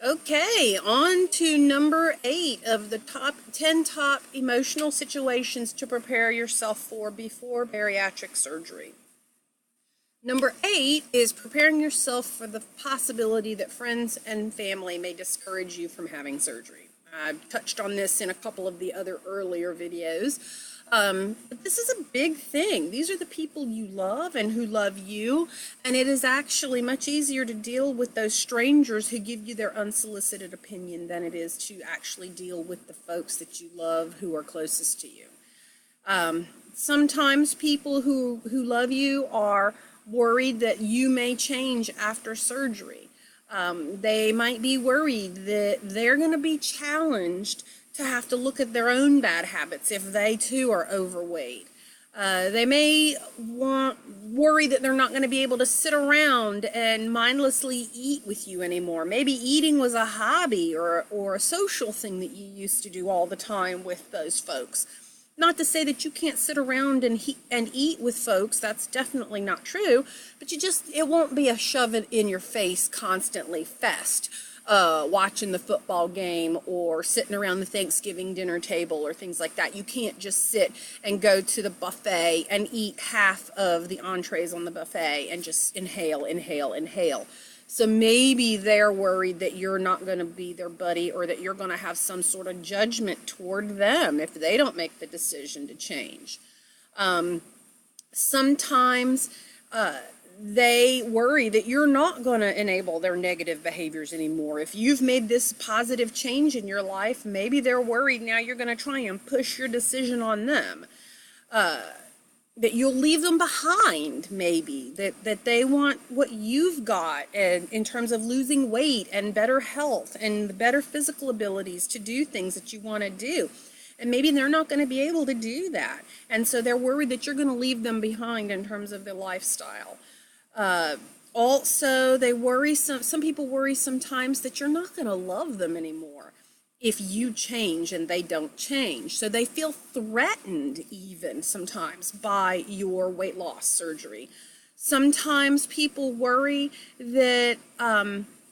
Okay, on to number 8 of the top 10 top emotional situations to prepare yourself for before bariatric surgery. Number 8 is preparing yourself for the possibility that friends and family may discourage you from having surgery. I've touched on this in a couple of the other earlier videos. But this is a big thing. These are the people you love and who love you, and it is actually much easier to deal with those strangers who give you their unsolicited opinion than it is to actually deal with the folks that you love who are closest to you. Sometimes people who love you are worried that you may change after surgery. They might be worried that they're going to be challenged to have to look at their own bad habits if they too are overweight. They may worry that they're not going to be able to sit around and mindlessly eat with you anymore. Maybe eating was a hobby or a social thing that you used to do all the time with those folks. Not to say that you can't sit around and eat with folks, that's definitely not true, but it won't be a shove it in your face constantly fest. Watching the football game or sitting around the Thanksgiving dinner table or things like that. You can't just sit and go to the buffet and eat half of the entrees on the buffet and just inhale, inhale, inhale. So maybe they're worried that you're not going to be their buddy or that you're going to have some sort of judgment toward them if they don't make the decision to change. Sometimes they worry that you're not going to enable their negative behaviors anymore. If you've made this positive change in your life, maybe they're worried now you're going to try and push your decision on them. That you'll leave them behind, maybe. That they want what you've got in terms of losing weight and better health and better physical abilities to do things that you want to do. And maybe they're not going to be able to do that. And so they're worried that you're going to leave them behind in terms of their lifestyle. Also, they worry, some people worry sometimes that you're not going to love them anymore if you change and they don't change. So they feel threatened even sometimes by your weight loss surgery. Sometimes people worry that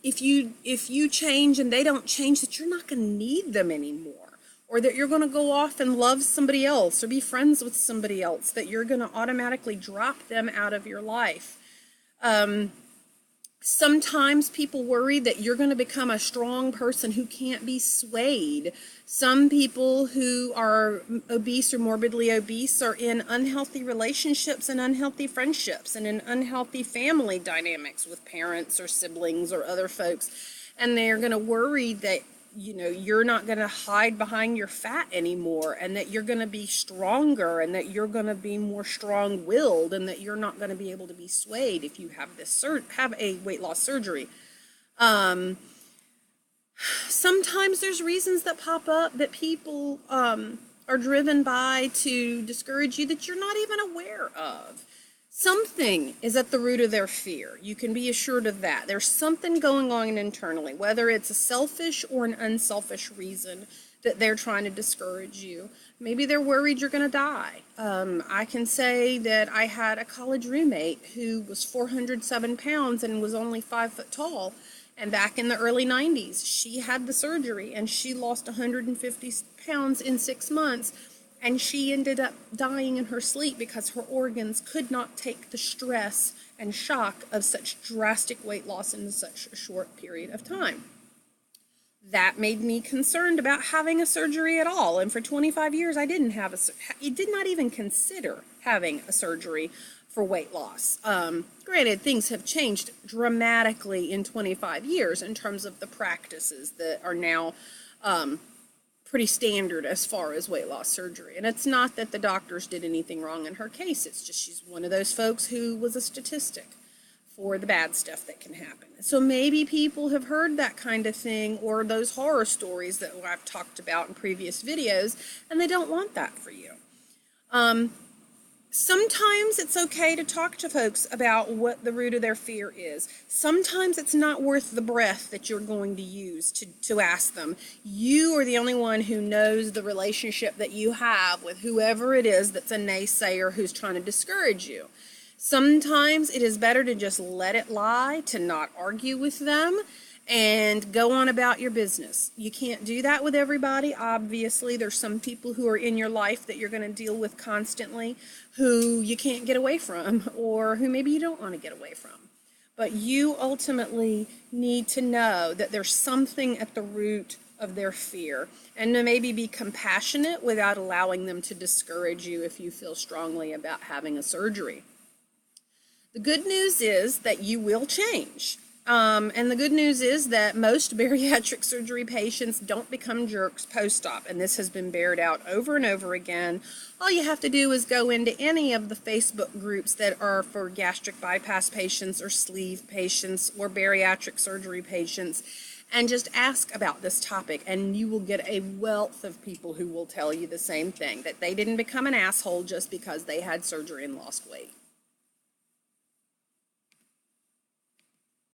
if you change and they don't change, that you're not going to need them anymore, or that you're going to go off and love somebody else or be friends with somebody else, that you're going to automatically drop them out of your life. Sometimes people worry that you're going to become a strong person who can't be swayed. Some people who are obese or morbidly obese are in unhealthy relationships and unhealthy friendships and in unhealthy family dynamics with parents or siblings or other folks. And they're going to worry that you're not going to hide behind your fat anymore, and that you're going to be stronger, and that you're going to be more strong-willed, and that you're not going to be able to be swayed if you have a weight loss surgery. Sometimes there's reasons that pop up that people are driven by to discourage you that you're not even aware of. Something is at the root of their fear. You can be assured of that. There's something going on internally, whether it's a selfish or an unselfish reason that they're trying to discourage you. Maybe they're worried you're going to die. I can say that I had a college roommate who was 407 pounds and was only 5 foot tall. And back in the early 90s, she had the surgery and she lost 150 pounds in 6 months. And she ended up dying in her sleep because her organs could not take the stress and shock of such drastic weight loss in such a short period of time. That made me concerned about having a surgery at all. And for 25 years, I did not even consider having a surgery for weight loss. Granted, things have changed dramatically in 25 years in terms of the practices that are now pretty standard as far as weight loss surgery. And it's not that the doctors did anything wrong in her case. It's just she's one of those folks who was a statistic for the bad stuff that can happen. So maybe people have heard that kind of thing or those horror stories that I've talked about in previous videos, and they don't want that for you. Sometimes it's okay to talk to folks about what the root of their fear is. Sometimes it's not worth the breath that you're going to use to ask them. You are the only one who knows the relationship that you have with whoever it is that's a naysayer who's trying to discourage you. Sometimes it is better to just let it lie, to not argue with them, and go on about your business. You can't do that with everybody. Obviously, there's some people who are in your life that you're going to deal with constantly who you can't get away from, or who maybe you don't want to get away from. But you ultimately need to know that there's something at the root of their fear, and to maybe be compassionate without allowing them to discourage you if you feel strongly about having a surgery. The good news is that you will change. And the good news is that most bariatric surgery patients don't become jerks post-op, and this has been bared out over and over again. All you have to do is go into any of the Facebook groups that are for gastric bypass patients or sleeve patients or bariatric surgery patients, and just ask about this topic, and you will get a wealth of people who will tell you the same thing, that they didn't become an asshole just because they had surgery and lost weight.